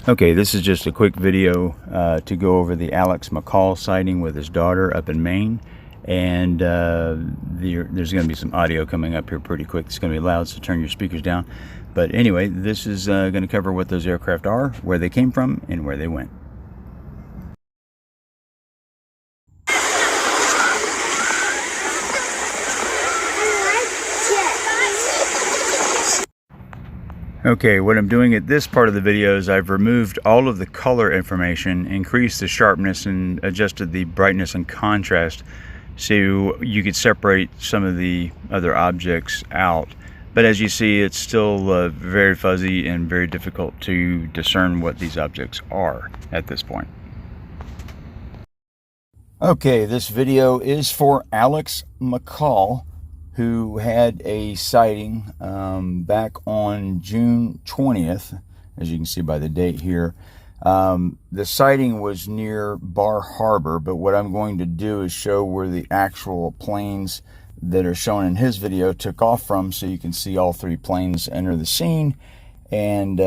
Okay, this is just a quick video to go over the Alex McCall sighting with his daughter up in Maine. And there's going to be some audio coming up here pretty quick. It's going to be loud, so turn your speakers down. But anyway, this is going to cover what those aircraft are, where they came from, and where they went. Okay, what I'm doing at this part of the video is I've removed all of the color information, increased the sharpness, and adjusted the brightness and contrast so you could separate some of the other objects out. But as you see, it's still very fuzzy and very difficult to discern what these objects are at this point. Okay, this video is for Alex McCall, who had a sighting back on June 20th, as you can see by the date here. The sighting was near Bar Harbor, but what I'm going to do is show where the actual planes that are shown in his video took off from, so you can see all three planes enter the scene, and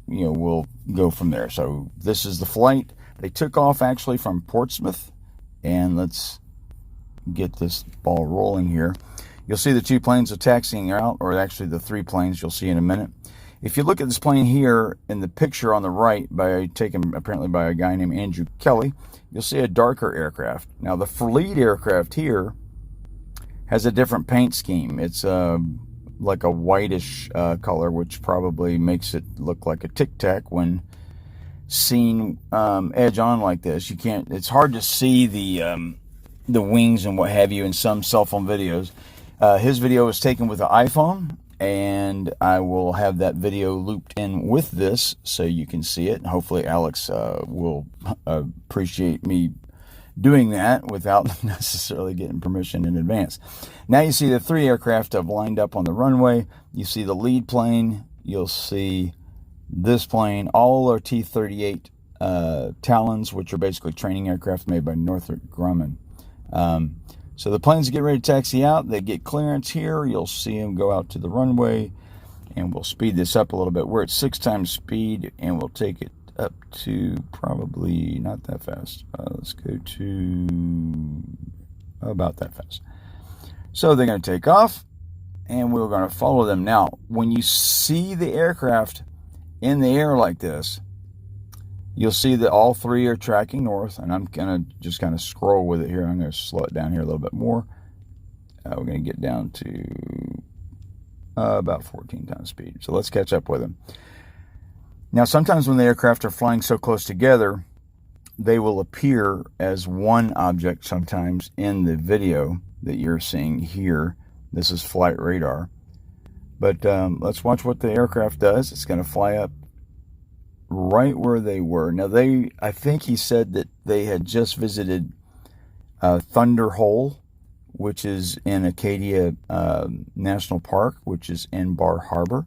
we'll go from there. So this is the flight. They took off actually from Portsmouth, and let's get this ball rolling here. You'll see the two planes are taxiing out, or actually the three planes you'll see in a minute. If you look at this plane here in the picture on the right, taken apparently by a guy named Andrew Kelly, you'll see a darker aircraft. Now the lead aircraft here has a different paint scheme. It's like a whitish color, which probably makes it look like a Tic Tac when seen edge on like this. It's hard to see the wings and what have you in some cell phone videos. His video was taken with an iPhone, and I will have that video looped in with this so you can see it. Hopefully Alex will appreciate me doing that without necessarily getting permission in advance. Now you see the three aircraft have lined up on the runway. You see the lead plane. You'll see this plane. All are T-38 Talons, which are basically training aircraft made by Northrop Grumman. So the planes get ready to taxi out. They get clearance here. You'll see them go out to the runway, and we'll speed this up a little bit. We're at 6 times speed, and we'll take it up to probably not that fast. Let's go to about that fast. So they're going to take off, and we're going to follow them. Now, when you see the aircraft in the air like this, you'll see that all three are tracking north, and I'm going to just kind of scroll with it here. I'm going to slow it down here a little bit more. We're going to get down to about 14 times speed. So let's catch up with them. Now, sometimes when the aircraft are flying so close together, they will appear as one object sometimes in the video that you're seeing here. This is FlightRadar. But let's watch what the aircraft does. It's going to fly up right where they were. Now, I think he said that they had just visited Thunder Hole, which is in Acadia National Park, which is in Bar Harbor.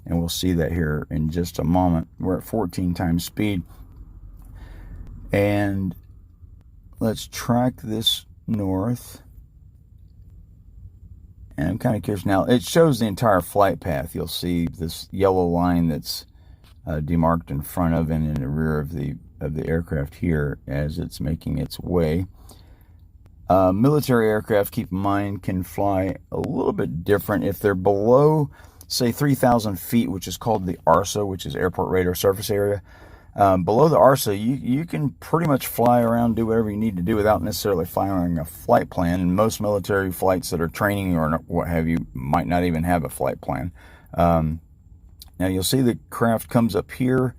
And we'll see that here in just a moment. We're at 14 times speed. And let's track this north. And I'm kind of curious now. It shows the entire flight path. You'll see this yellow line that's demarked in front of and in the rear of the aircraft here as it's making its way. Military aircraft, keep in mind, can fly a little bit different if they're below, say, 3,000 feet, which is called the ARSA, which is Airport Radar Surface Area. Below the ARSA, you can pretty much fly around, do whatever you need to do without necessarily firing a flight plan. And most military flights that are training or what have you might not even have a flight plan. Now you'll see the craft comes up here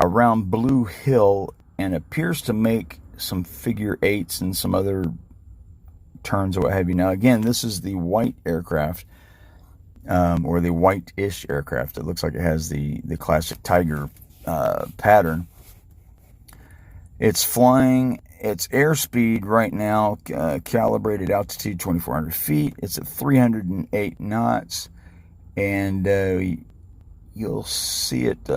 around Blue Hill and appears to make some figure eights and some other turns or what have you. Now again, this is the white aircraft, or the white-ish aircraft. It looks like it has the classic Tiger pattern. It's flying its airspeed right now, calibrated altitude 2,400 feet. It's at 308 knots, and you'll see it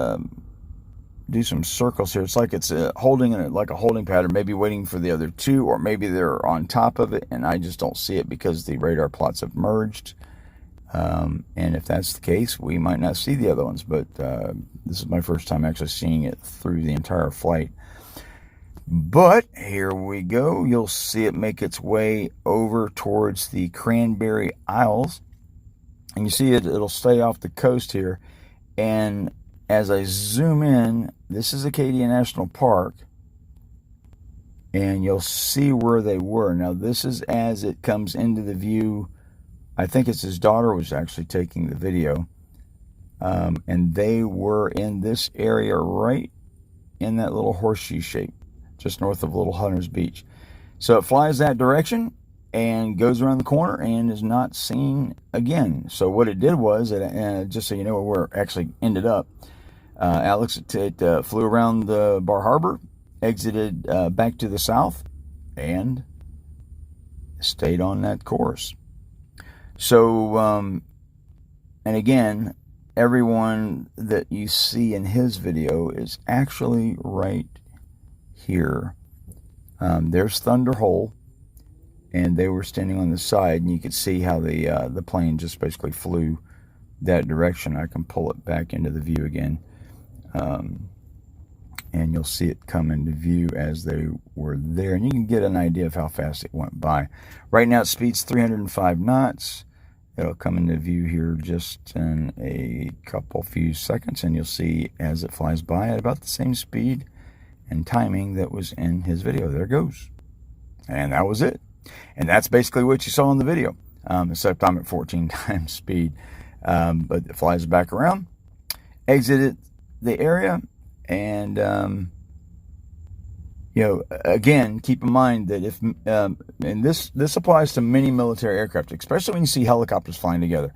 do some circles here. It's like it's holding it like a holding pattern, maybe waiting for the other two, or maybe they're on top of it, and I just don't see it because the radar plots have merged. And if that's the case, we might not see the other ones, but this is my first time actually seeing it through the entire flight. But here we go. You'll see it make its way over towards the Cranberry Isles. And you see it'll stay off the coast here. And as I zoom in, this is Acadia National Park. And you'll see where they were. Now, this is as it comes into the view. I think it's his daughter was actually taking the video. And they were in this area right in that little horseshoe shape, just north of Little Hunters Beach. So it flies that direction and goes around the corner and is not seen again. So what it did was, just so you know where it actually ended up, Alex, it flew around the Bar Harbor, exited back to the south, and stayed on that course. So, and again, everyone that you see in his video is actually right here. There's Thunder Hole, and they were standing on the side, and you could see how the plane just basically flew that direction. I can pull it back into the view again, and you'll see it come into view as they were there, and you can get an idea of how fast it went by. Right now it speeds 305 knots. It'll come into view here just in a few seconds, and you'll see as it flies by at about the same speed and timing that was in his video. There it goes. And that was it. And that's basically what you saw in the video, except I'm at 14 times speed. But it flies back around, exited the area, and again, keep in mind that if and this applies to many military aircraft, especially when you see helicopters flying together.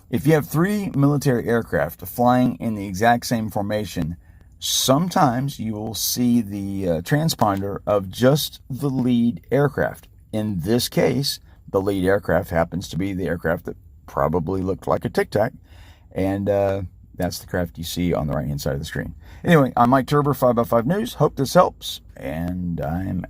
If you have 3 military aircraft flying in the exact same formation, sometimes you will see the transponder of just the lead aircraft. In this case, the lead aircraft happens to be the aircraft that probably looked like a Tic Tac, and that's the craft you see on the right-hand side of the screen. Anyway, I'm Mike Turber, 5x5 News. Hope this helps, and I'm